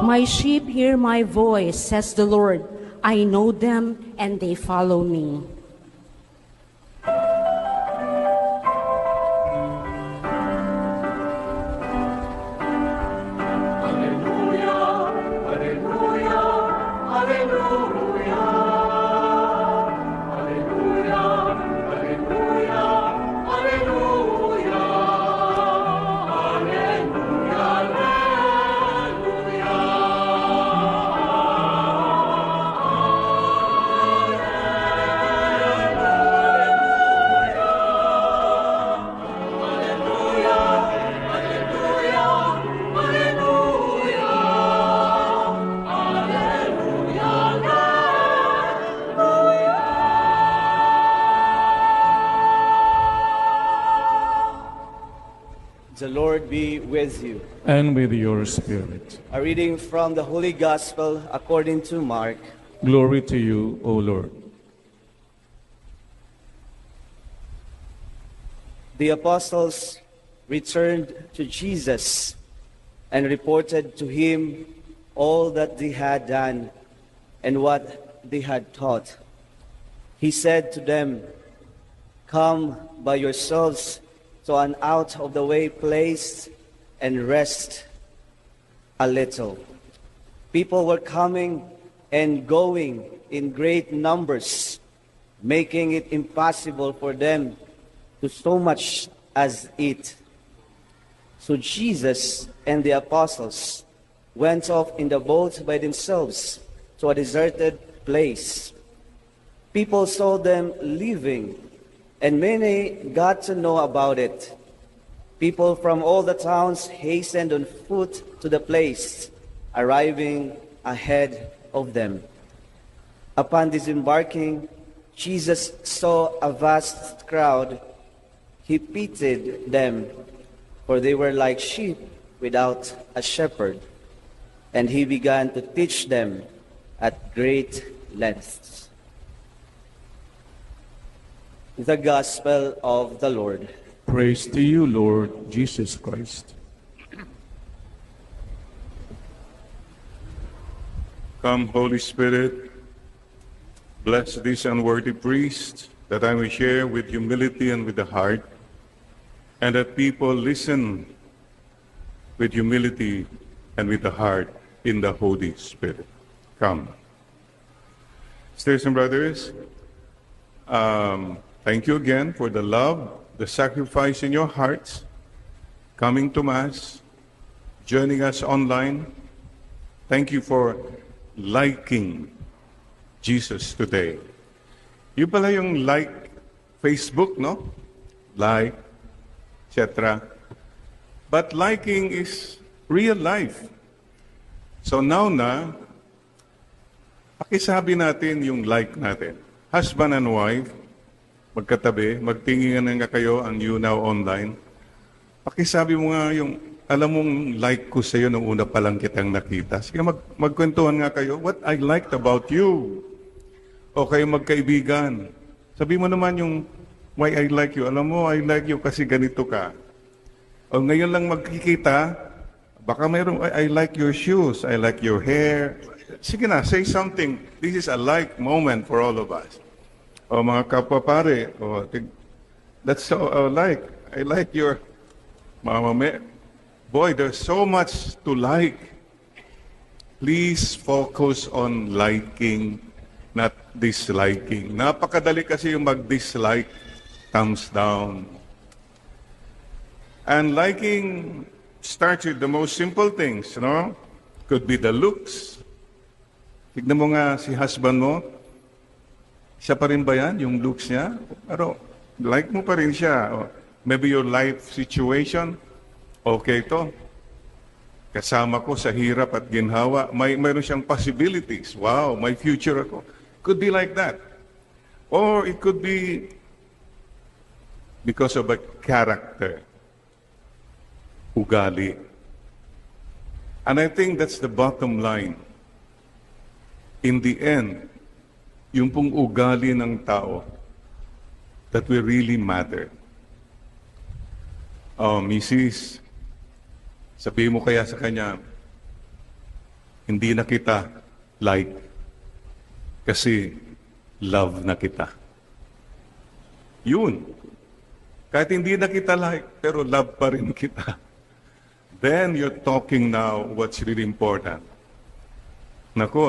My sheep hear my voice, says the Lord. I know them, and they follow me. The Lord be with you. And with your spirit. A reading from the Holy Gospel according to Mark. Glory to you, O Lord. The apostles returned to Jesus and reported to him all that they had done and what they had taught. He said to them, "Come by yourselves to an out-of-the-way place and rest a little." People were coming and going in great numbers, making it impossible for them to so much as eat. So Jesus and the apostles went off in the boat by themselves to a deserted place. People saw them leaving, and many got to know about it. People from all the towns hastened on foot to the place, arriving ahead of them. Upon disembarking, Jesus saw a vast crowd. He pitied them, for they were like sheep without a shepherd, and he began to teach them at great lengths. The Gospel of the Lord. Praise to you, Lord Jesus Christ. Come, Holy Spirit, bless this unworthy priest, that I may share with humility and with the heart, and that people listen with humility and with the heart in the Holy Spirit. Come. Sisters and brothers, thank you again for the love, the sacrifice in your hearts, coming to Mass, joining us online. Thank you for liking Jesus today. Yung pala yung like Facebook, no? Like, etc. But liking is real life. So now na, pakisabi natin yung like natin. Husband and wife, magkatabi, magtingin nga kayo ang You Now Online. Pakisabi mo nga yung, alam mong like ko sa'yo nung una pa lang kitang nakita. Sige, magkwentuhan nga kayo, what I liked about you. O kayo magkaibigan. Sabi mo naman yung, why I like you. Alam mo, I like you kasi ganito ka. O ngayon lang magkikita, baka mayroong, I like your shoes, I like your hair. Sige na, say something. This is a like moment for all of us. O mga kapwa pare, that's so like. I like your, boy, there's so much to like. Please focus on liking, not disliking. Napakadali kasi yung mag-dislike, thumbs down. And liking starts with the most simple things, you know? Could be the looks. Tignan mo nga si husband mo, siya pa rin ba yan, yung looks niya? Pero like mo pa rin siya. Or maybe your life situation, okay to. Kasama ko sa hirap at ginhawa, mayroon siyang possibilities. Wow, my future ako. Could be like that. Or it could be because of a character. Ugali. And I think that's the bottom line. In the end, yung pong ugali ng tao that will really matter. Oh, Mrs., sabihin mo kaya sa kanya, hindi na kita like kasi love na kita. Yun. Kahit hindi na kita like, pero love pa rin kita. Then you're talking now what's really important. Naku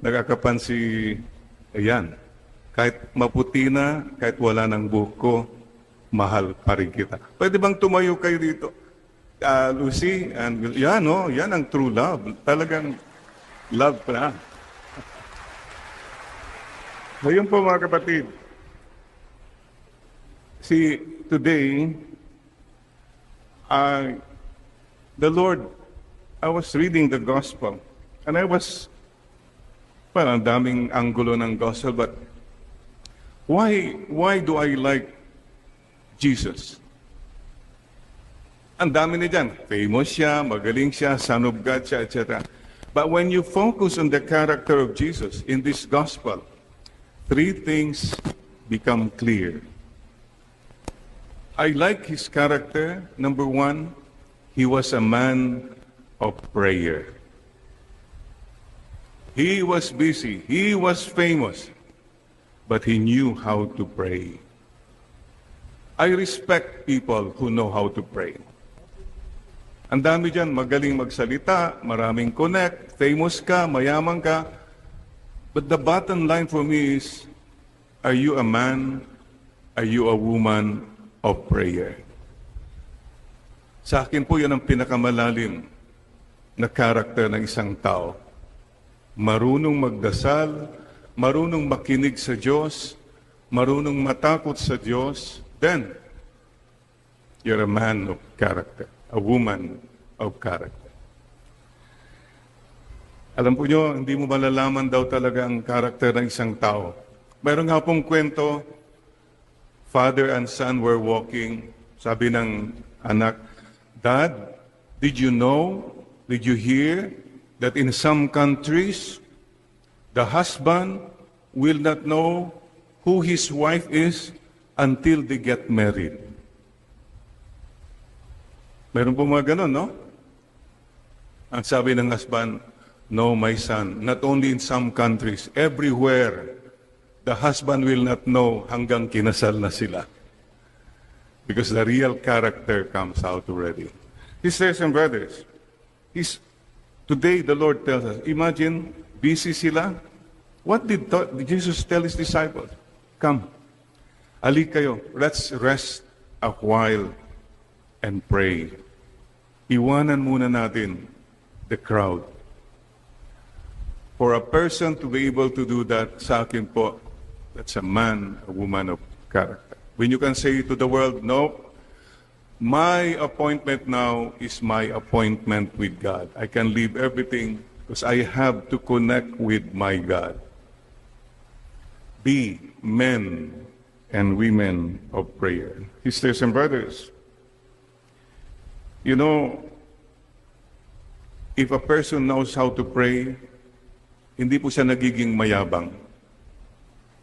nag-akapan si, ayan, kahit maputi na, kahit wala ng buhok, mahal pa rin kita. Pwede bang tumayo kayo dito? Lucy, and yan, no? Yan ang true love. Talagang love na. Ngayon po mga kapatid, see, today, the Lord, I was reading the gospel, and I was, well, ang daming anggulo ng gospel, but why do I like Jesus? Ang dami na dyan. Famous siya, magaling siya, son of God siya, etc. But when you focus on the character of Jesus in this gospel, three things become clear. I like his character. Number one, he was a man of prayer. He was busy. He was famous. But he knew how to pray. I respect people who know how to pray. Ang dami dyan, magaling magsalita, maraming connect, famous ka, mayaman ka. But the bottom line for me is, are you a man? Are you a woman of prayer? Sa akin po yan ang pinakamalalim na karakter ng isang tao. Marunong magdasal, marunong makinig sa Diyos, marunong matakot sa Diyos, then you're a man of character, a woman of character. Alam po nyo, hindi mo malalaman daw talaga ang karakter ng isang tao. Mayroon nga pong kwento, father and son were walking, sabi ng anak, Dad, did you hear that in some countries, the husband will not know who his wife is until they get married? Meron po mga ganun, no? Ang sabi ng husband, no, my son, not only in some countries, everywhere, the husband will not know hanggang kinasal na sila. Because the real character comes out already. Sisters and brothers, today the Lord tells us, imagine, busy sila. What did Jesus tell his disciples? Come, alik kayo, let's rest a while and pray. Iwanan muna natin the crowd. For a person to be able to do that, sa akin po, that's a man, a woman of character. When you can say to the world, no, my appointment now is my appointment with God. I can leave everything because I have to connect with my God. Be men and women of prayer. Sisters and brothers, you know, if a person knows how to pray, hindi po siya nagiging mayabang.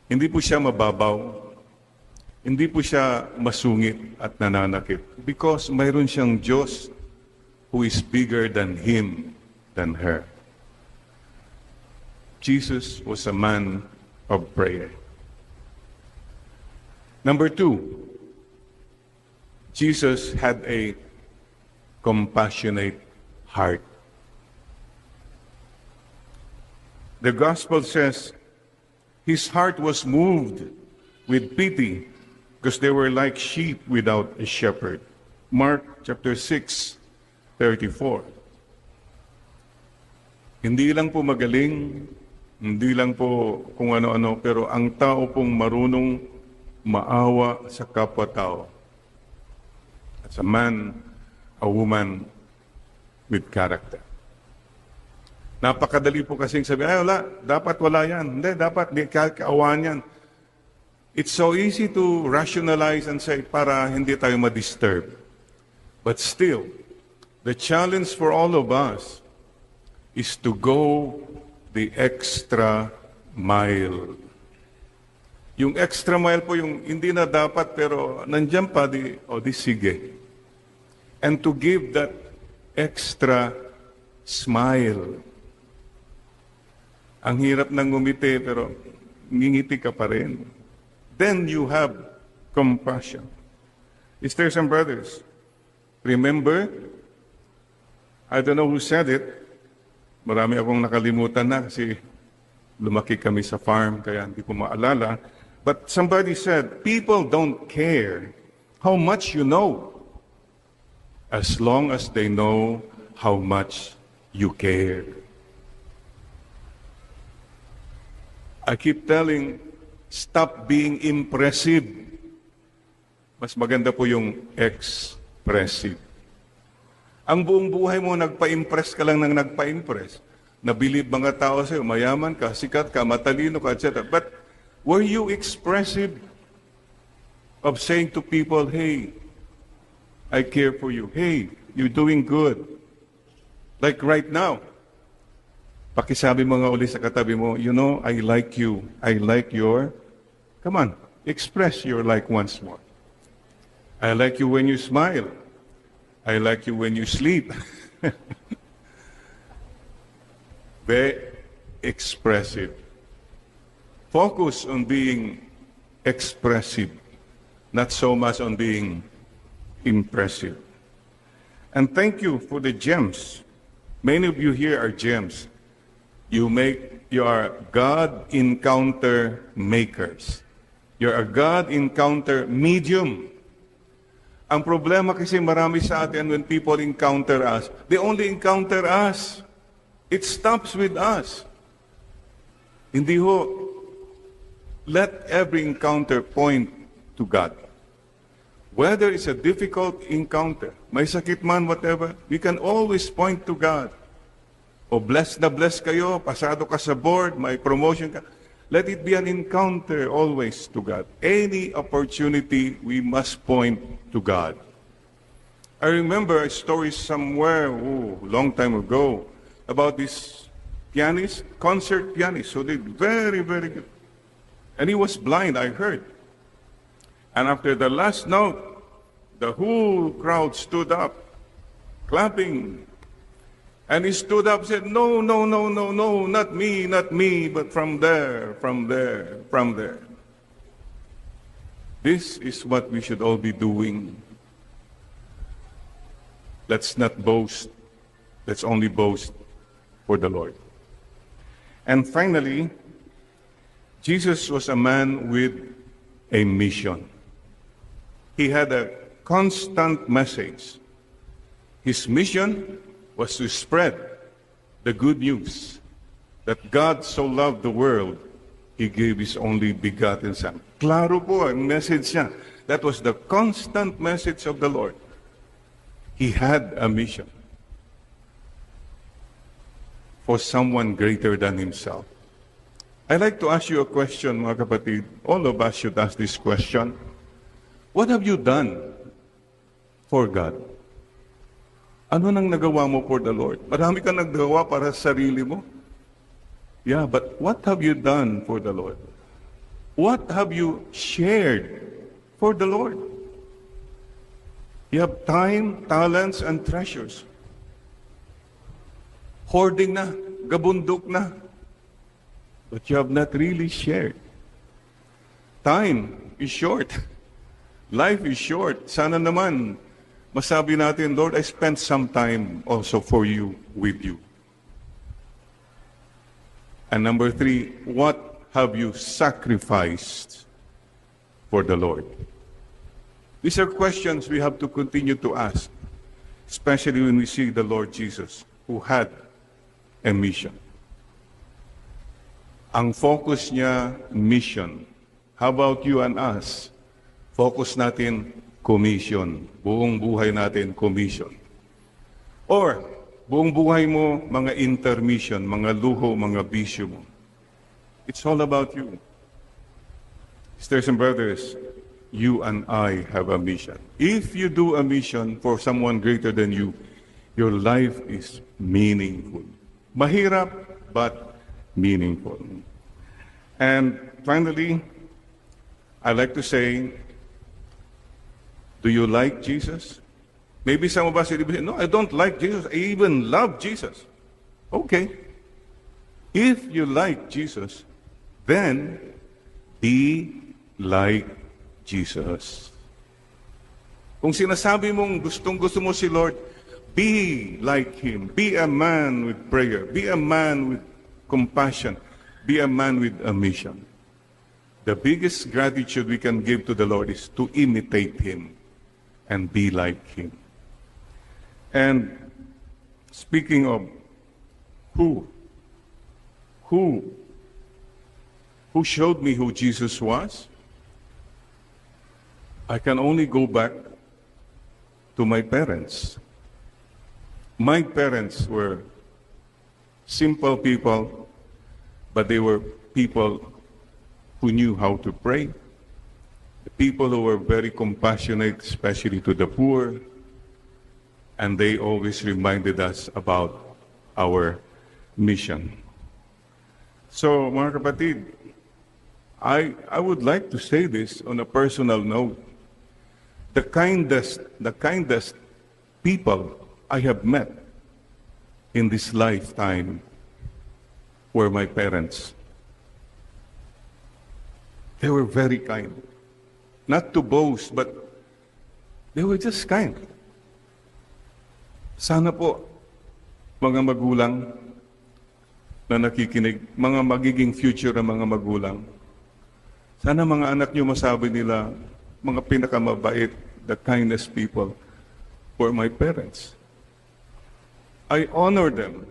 Hindi po siya mababaw. Hindi po siya masungit at nananakit. Because mayroon siyang Diyos who is bigger than him, than her. Jesus was a man of prayer. Number two, Jesus had a compassionate heart. The gospel says his heart was moved with pity because they were like sheep without a shepherd. Mark chapter 6, 34. Hindi lang po magaling, hindi lang po kung ano-ano, pero ang tao pong marunong maawa sa kapwa-tao. As a man, a woman with character. Napakadali po kasing sabi, ay wala, dapat wala yan. Hindi, dapat kaawaan yan. It's so easy to rationalize and say, para hindi tayo ma-disturb. But still, the challenge for all of us is to go the extra mile. Yung extra mile po, yung hindi na dapat pero nandiyan pa, di sige. and to give that extra smile. Ang hirap ng ngumiti pero ngingiti ka pa rin. Then you have compassion. Sisters and brothers, remember, I don't know who said it, marami akong nakalimutan na kasi lumaki kami sa farm kaya hindi ko maalala. But somebody said, people don't care how much you know as long as they know how much you care. I keep telling, stop being impressive. Mas maganda po yung expressive. Ang buong buhay mo, nagpa-impress ka lang ng nagpa-impress. Nabilib mga tao sa'yo, mayaman ka, sikat ka, matalino ka, etc. But were you expressive of saying to people, hey, I care for you. Hey, you're doing good. Like right now, pakisabi mo nga uli sa katabi mo, you know, I like you. I like your, come on, express your like once more. I like you when you smile. I like you when you sleep. Very expressive. Focus on being expressive, not so much on being impressive. And thank you for the gems. Many of you here are gems. You are God encounter makers. You're a God encounter medium. Ang problema kasi marami sa atin when people encounter us, they only encounter us. It stops with us. Hindi ho, let every encounter point to God. Whether it's a difficult encounter, may sakit man, whatever, we can always point to God. O blessed na blessed kayo, pasado ka sa board, may promotion ka. Let it be an encounter always to God. Any opportunity, we must point to God. I remember a story somewhere, long time ago, about this pianist, concert pianist, who did very, very good. And he was blind, I heard. And after the last note, the whole crowd stood up, clapping. And he stood up and said, no, no, no, no, no, not me, but from there, from there, from there. This is what we should all be doing. Let's not boast. Let's only boast for the Lord. And finally, Jesus was a man with a mission. He had a constant message. His mission was to spread the good news that God so loved the world, He gave His only begotten Son. Klaro po ang message niya. That was the constant message of the Lord. He had a mission for someone greater than Himself. I'd like to ask you a question, mga kapatid. All of us should ask this question. What have you done for God? Ano nang nagawa mo for the Lord? Marami kang nagawa para sa sarili mo. Yeah, but what have you done for the Lord? What have you shared for the Lord? You have time, talents, and treasures. Hoarding na, gabundok na. But you have not really shared. Time is short. Life is short. Sana naman, masabi natin, Lord, I spent some time also for you, with you. And number 3, what have you sacrificed for the Lord? These are questions we have to continue to ask, especially when we see the Lord Jesus, who had a mission. Ang focus niya, mission. How about you and us? Focus natin, commission. Buong buhay natin, commission. Or, buong buhay mo, mga intermission, mga luho, mga bisyo mo. It's all about you. Sisters and brothers, you and I have a mission. If you do a mission for someone greater than you, your life is meaningful. Mahirap, but meaningful. And finally, I'd like to say, do you like Jesus? Maybe some of us will say, no, I don't like Jesus. I even love Jesus. Okay. If you like Jesus, then be like Jesus. Kung sinasabi mong gustong-gusto mo si Lord, be like Him. Be a man with prayer. Be a man with compassion. Be a man with a mission. The biggest gratitude we can give to the Lord is to imitate Him and be like Him. And speaking of who showed me who Jesus was, I can only go back to my parents. My parents were simple people, but they were people who knew how to pray. The people who were very compassionate, especially to the poor, and they always reminded us about our mission. So, mga kapatid, I would like to say this on a personal note. The kindest people I have met in this lifetime were my parents. They were very kind. Not to boast, but they were just kind. Sana po, mga magulang na nakikinig, mga magiging future ng mga magulang, sana mga anak nyo masabi nila, mga pinakamabait, the kindest people were my parents. I honor them.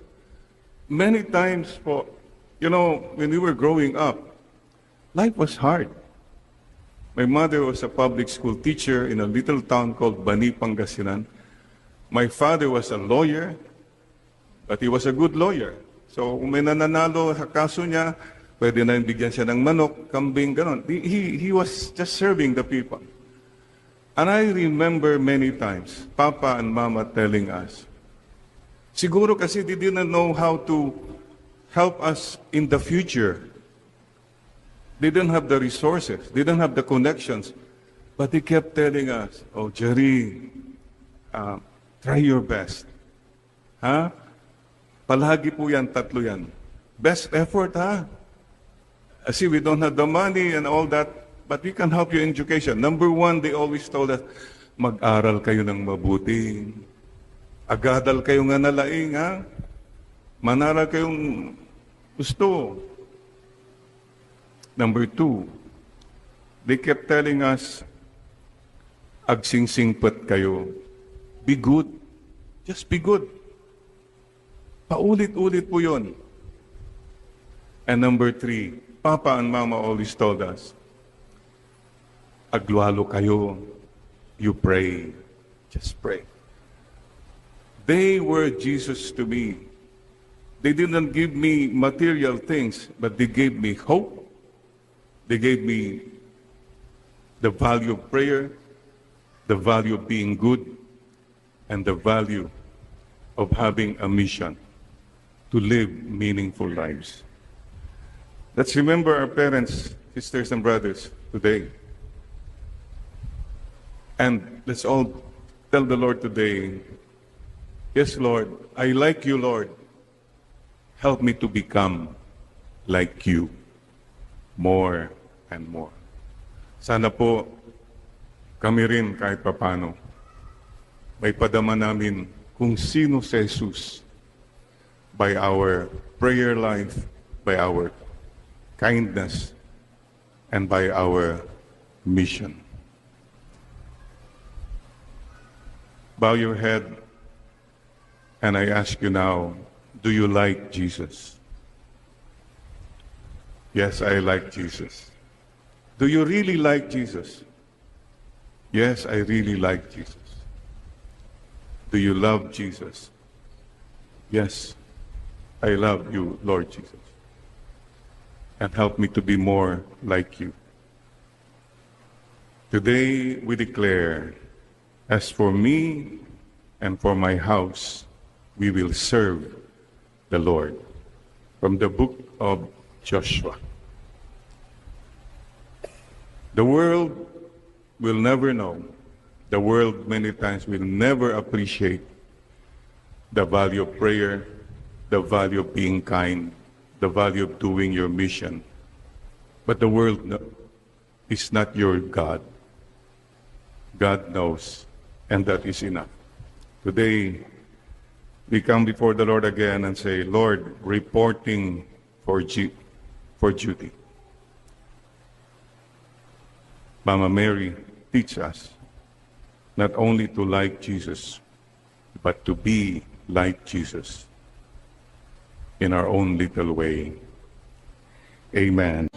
Many times po, when we were growing up, life was hard. My mother was a public school teacher in a little town called Bani, Pangasinan. My father was a lawyer, but he was a good lawyer. So kung may nananalo sa kaso niya, pwede na bigyan siya ng manok, kambing, ganon. He was just serving the people. And I remember many times, Papa and Mama telling us, siguro kasi they didn't know how to help us in the future. They didn't have the resources. They didn't have the connections. But they kept telling us, oh, Jerry, try your best. Ha? Palagi po yan, tatlo yan. Best effort, ha? See, we don't have the money and all that, but we can help you in education. Number one, they always told us, mag-aral kayo ng mabuti. Agadal kayo nga nalaing, ha? Manaral kayong gusto. Number two, they kept telling us, agsingsingpat kayo. Be good. Just be good. Paulit-ulit po yun. And number three, Papa and Mama always told us, agluhalo kayo, you pray. Just pray. They were Jesus to me. They didn't give me material things, but they gave me hope. They gave me the value of prayer, the value of being good, and the value of having a mission to live meaningful lives. Let's remember our parents, sisters, and brothers today. And let's all tell the Lord today, yes, Lord, I like you, Lord. Help me to become like you more and more. Sana po kami rin kahit papano may padama namin kung sino si Jesus by our prayer life, by our kindness, and by our mission. Bow your head, and I ask you now, do you like Jesus? Yes, I like Jesus. Do you really like Jesus? Yes, I really like Jesus. Do you love Jesus? Yes, I love you, Lord Jesus. And help me to be more like you. Today we declare, as for me and for my house, we will serve the Lord. From the book of Joshua. The world will never know The world many times will never appreciate the value of prayer, the value of being kind, the value of doing your mission. But the world is not your God. God knows, and that is enough. Today, we come before the Lord again and say, Lord, reporting for duty. Mama Mary, teach us not only to like Jesus, but to be like Jesus in our own little way. Amen.